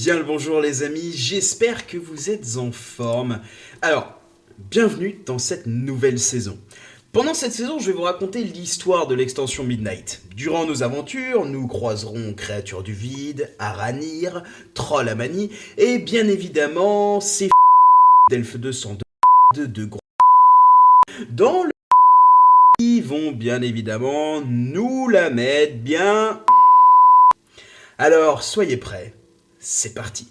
bien le bonjour les amis, j'espère que vous êtes en forme. Alors, bienvenue dans cette nouvelle saison. Pendant cette saison, je vais vous raconter l'histoire de l'extension Midnight. Durant nos aventures, nous croiserons créatures du vide, Aranir, Troll Amani, et bien évidemment, ces d'elfes de sang de gros dans le qui vont bien évidemment nous la mettre bien. Alors, soyez prêts, c'est parti.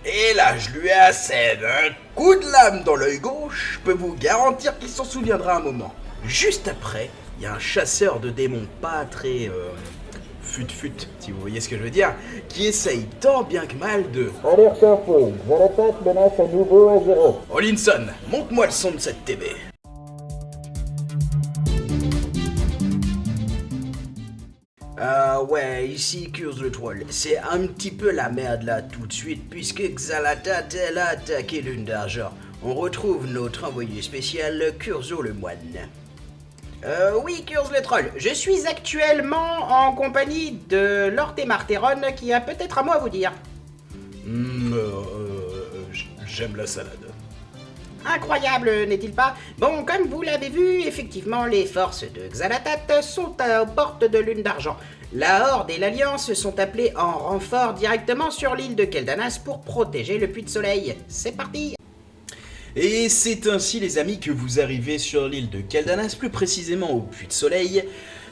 Et là, je lui assène un coup de lame dans l'œil gauche, je peux vous garantir qu'il s'en souviendra un moment. Juste après, il y a un chasseur de démons pas très fut-fut, si vous voyez ce que je veux dire, qui essaye tant bien que mal de... Alerte info, Xalatat menace à nouveau à 0. Olinson, monte-moi le son de cette TB. Ouais, ici Curse le Troll. C'est un petit peu la merde là tout de suite, puisque Xalatat elle a attaqué Lune d'Argent. On retrouve notre envoyé spécial Curzo le Moine. Oui, Curse le Troll. Je suis actuellement en compagnie de Lord Marteron qui a peut-être un mot à vous dire. J'aime la salade. Incroyable, n'est-il pas? Bon, comme vous l'avez vu, effectivement, les forces de Xalatat sont aux portes de Lune d'Argent. La Horde et l'Alliance sont appelés en renfort directement sur l'île de Keldanas pour protéger le Puits de Soleil. C'est parti! Et c'est ainsi les amis que vous arrivez sur l'île de Keldanas, plus précisément au Puits de Soleil,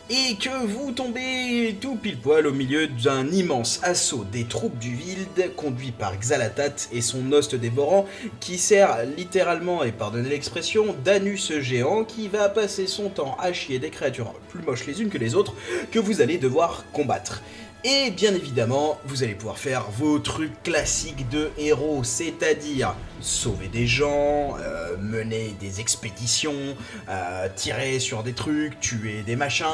et que vous tombez tout pile poil au milieu d'un immense assaut des troupes du vide conduit par Xalatat et son host dévorant qui sert littéralement, et pardonnez l'expression, d'anus géant qui va passer son temps à chier des créatures plus moches les unes que les autres que vous allez devoir combattre. Et bien évidemment, vous allez pouvoir faire vos trucs classiques de héros, c'est-à-dire sauver des gens, mener des expéditions, tirer sur des trucs, tuer des machins,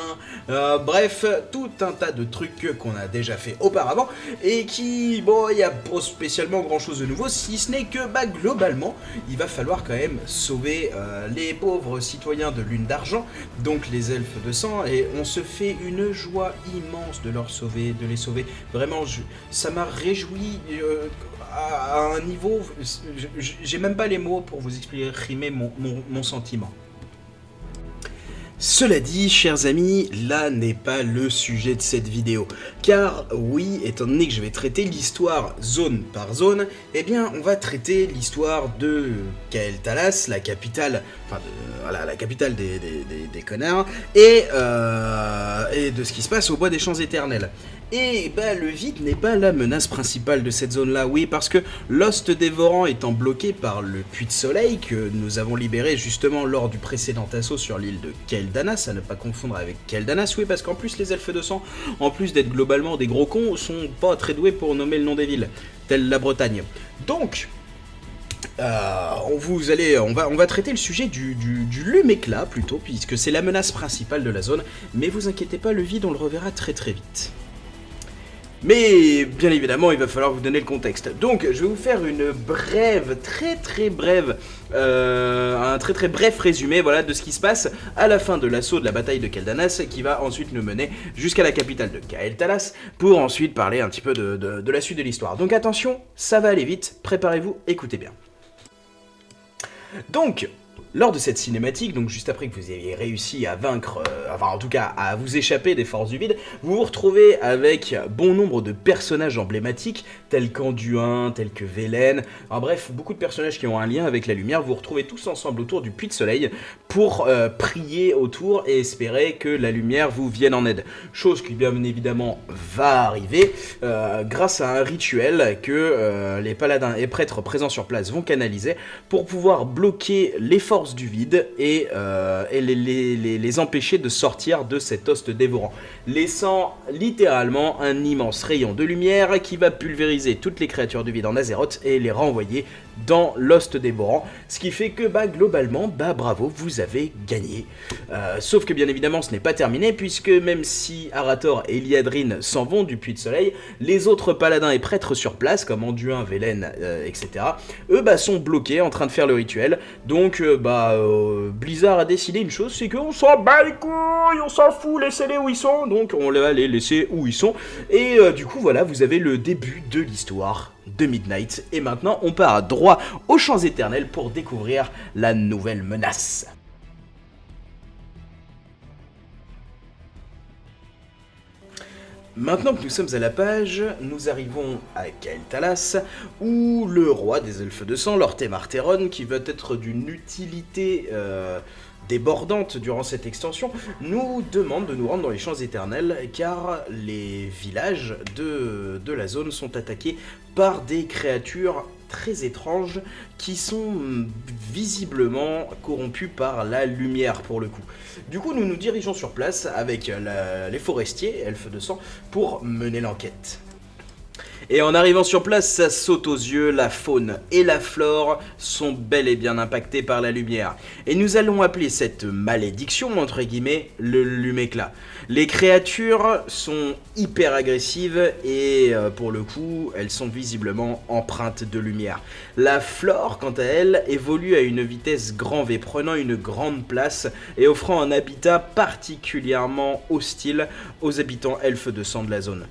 bref, tout un tas de trucs qu'on a déjà fait auparavant et qui, bon, il n'y a pas spécialement grand-chose de nouveau, si ce n'est que, globalement, il va falloir quand même sauver les pauvres citoyens de Lune d'Argent, donc les elfes de sang, et on se fait une joie immense de les sauver. Vraiment, ça m'a réjoui à un niveau, j'ai même pas les mots pour vous exprimer mon sentiment. Cela dit, chers amis, là n'est pas le sujet de cette vidéo, car oui, étant donné que je vais traiter l'histoire zone par zone, eh bien on va traiter l'histoire de Kael Talas, la capitale, la capitale des connards, et de ce qui se passe au bois des champs éternels. Et le vide n'est pas la menace principale de cette zone-là, oui, parce que l'host dévorant étant bloqué par le puits de soleil que nous avons libéré justement lors du précédent assaut sur l'île de Keldanas, à ne pas confondre avec Keldanas, oui, parce qu'en plus les elfes de sang, en plus d'être globalement des gros cons, sont pas très doués pour nommer le nom des villes, telle la Bretagne. Donc, on va traiter le sujet du lume-éclat plutôt, puisque c'est la menace principale de la zone, mais vous inquiétez pas, le vide on le reverra très très vite. Mais bien évidemment, il va falloir vous donner le contexte. Donc, je vais vous faire une brève, très brève, un très bref résumé, voilà, de ce qui se passe à la fin de l'assaut de la bataille de Keldanas, qui va ensuite nous mener jusqu'à la capitale de Kael Talas, pour ensuite parler un petit peu de la suite de l'histoire. Donc attention, ça va aller vite, préparez-vous, écoutez bien. Donc, lors de cette cinématique, donc juste après que vous ayez réussi à vaincre, enfin en tout cas à vous échapper des forces du vide, vous vous retrouvez avec bon nombre de personnages emblématiques, tels qu'Anduin, tels que Velen, en bref, beaucoup de personnages qui ont un lien avec la lumière. Vous vous retrouvez tous ensemble autour du puits de soleil pour prier autour et espérer que la lumière vous vienne en aide. Chose qui bien évidemment va arriver grâce à un rituel que les paladins et prêtres présents sur place vont canaliser pour pouvoir bloquer les forces du vide et les empêcher de sortir de cet host dévorant, laissant littéralement un immense rayon de lumière qui va pulvériser toutes les créatures du vide en Azeroth et les renvoyer dans l'host dévorant, ce qui fait que globalement, bravo, vous avez gagné. Sauf que bien évidemment ce n'est pas terminé, puisque même si Arator et Liadrine s'en vont du puits de soleil, les autres paladins et prêtres sur place, comme Anduin, Velen, etc., eux sont bloqués en train de faire le rituel. Donc Blizzard a décidé une chose, c'est qu'on s'en bat les couilles, on s'en fout, laissez-les où ils sont, donc on va les laisser où ils sont. Et du coup voilà, vous avez le début de l'histoire de Midnight, et maintenant on part droit aux Champs Éternels pour découvrir la nouvelle menace. Maintenant que nous sommes à la page, nous arrivons à Kael Talas, où le roi des elfes de sang, Lord Temarteron, qui va être d'une utilité débordante durant cette extension, nous demande de nous rendre dans les Champs Éternels, car les villages de la zone sont attaqués par des créatures très étranges qui sont visiblement corrompus par la lumière pour le coup. Du coup, nous nous dirigeons sur place avec les forestiers, elfes de sang, pour mener l'enquête. Et en arrivant sur place, ça saute aux yeux, la faune et la flore sont bel et bien impactées par la lumière. Et nous allons appeler cette malédiction, entre guillemets, le luméclat. Les créatures sont hyper agressives et pour le coup, elles sont visiblement empreintes de lumière. La flore, quant à elle, évolue à une vitesse grand V, prenant une grande place et offrant un habitat particulièrement hostile aux habitants elfes de sang de la zone.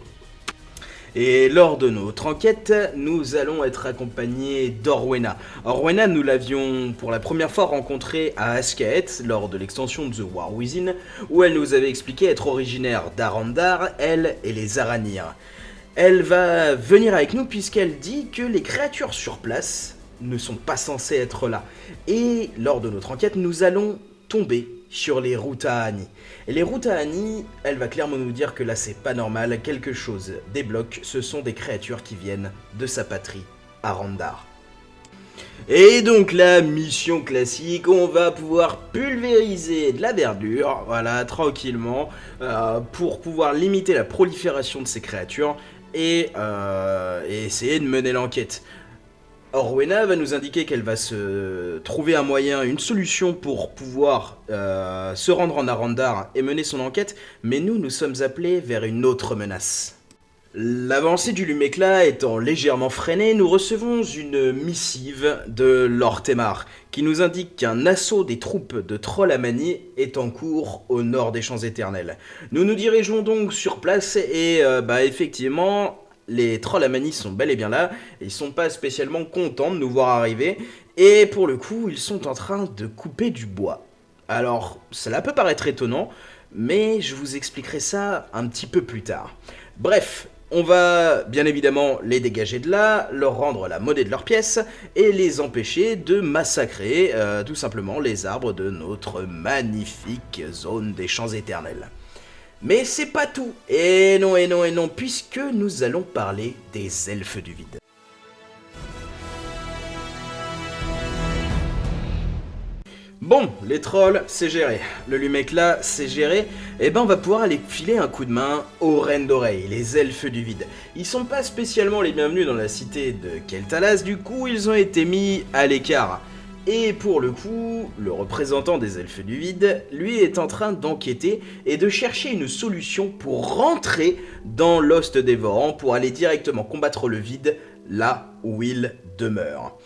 Et lors de notre enquête, nous allons être accompagnés d'Orwena. Orwena, nous l'avions pour la première fois rencontrée à Azkaeth lors de l'extension The War Within, où elle nous avait expliqué être originaire d'Arandar, elle et les Aranir. Elle va venir avec nous puisqu'elle dit que les créatures sur place ne sont pas censées être là. Et lors de notre enquête, nous allons tomber sur les Rutaani. Et les Rutaani, elle va clairement nous dire que là c'est pas normal, quelque chose débloque, ce sont des créatures qui viennent de sa patrie, Arandar. Et donc la mission classique, on va pouvoir pulvériser de la verdure, voilà, tranquillement, pour pouvoir limiter la prolifération de ces créatures et essayer de mener l'enquête. Orwena va nous indiquer qu'elle va se trouver un moyen, une solution pour pouvoir se rendre en Arandar et mener son enquête, mais nous sommes appelés vers une autre menace. L'avancée du luméclat étant légèrement freinée, nous recevons une missive de Lord Temar qui nous indique qu'un assaut des troupes de Troll-Amani est en cours au nord des Champs Éternels. Nous nous dirigeons donc sur place et effectivement, les Troll-Amani sont bel et bien là, et ils sont pas spécialement contents de nous voir arriver, et pour le coup, ils sont en train de couper du bois. Alors, cela peut paraître étonnant, mais je vous expliquerai ça un petit peu plus tard. Bref, on va bien évidemment les dégager de là, leur rendre la monnaie de leurs pièces, et les empêcher de massacrer tout simplement les arbres de notre magnifique zone des Champs Éternels. Mais c'est pas tout, et non, puisque nous allons parler des elfes du vide. Bon, les trolls, c'est géré. Le luméclat, c'est géré. Et on va pouvoir aller filer un coup de main aux reines d'oreilles, les elfes du vide. Ils sont pas spécialement les bienvenus dans la cité de Kael Talas, du coup ils ont été mis à l'écart. Et pour le coup, le représentant des elfes du vide, lui, est en train d'enquêter et de chercher une solution pour rentrer dans l'Ost dévorant, pour aller directement combattre le vide là où il demeure.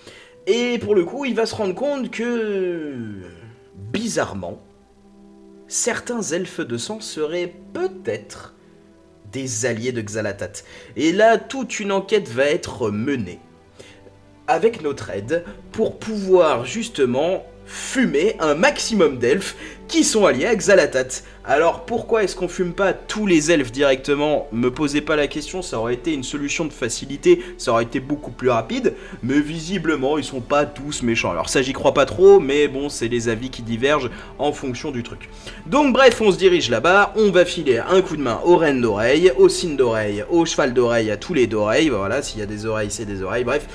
Et pour le coup, il va se rendre compte que, bizarrement, certains elfes de sang seraient peut-être des alliés de Xal'atath. Et là, toute une enquête va être menée avec notre aide pour pouvoir justement fumer un maximum d'elfes qui sont alliés à Xal'atath. Alors pourquoi est-ce qu'on fume pas tous les elfes directement? Me posez pas la question, ça aurait été une solution de facilité, ça aurait été beaucoup plus rapide, mais visiblement ils sont pas tous méchants. Alors ça j'y crois pas trop, mais bon c'est les avis qui divergent en fonction du truc. Donc bref, on se dirige là-bas, on va filer un coup de main aux rennes d'oreilles, aux cygnes d'oreilles, aux cheval d'oreilles, à tous les d'oreilles, voilà, s'il y a des oreilles c'est des oreilles, bref.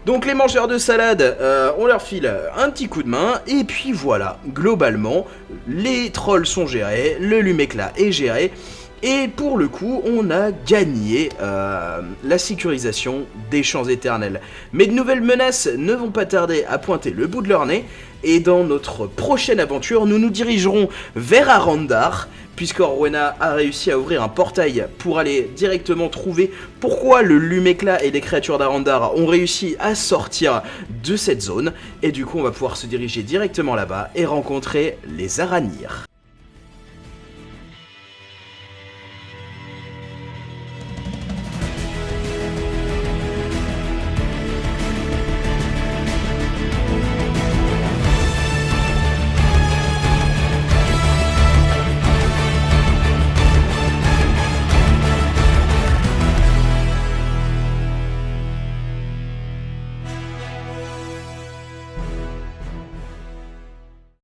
Donc les mangeurs de salade, on leur file un petit coup de main, et puis voilà, globalement, les trolls sont gérés, le luméclat est géré, et pour le coup, on a gagné la sécurisation des champs éternels. Mais de nouvelles menaces ne vont pas tarder à pointer le bout de leur nez, et dans notre prochaine aventure, nous nous dirigerons vers Arandar, puisque Rowena a réussi à ouvrir un portail pour aller directement trouver pourquoi le Luméclat et les créatures d'Arandar ont réussi à sortir de cette zone, et du coup on va pouvoir se diriger directement là-bas et rencontrer les Aranir.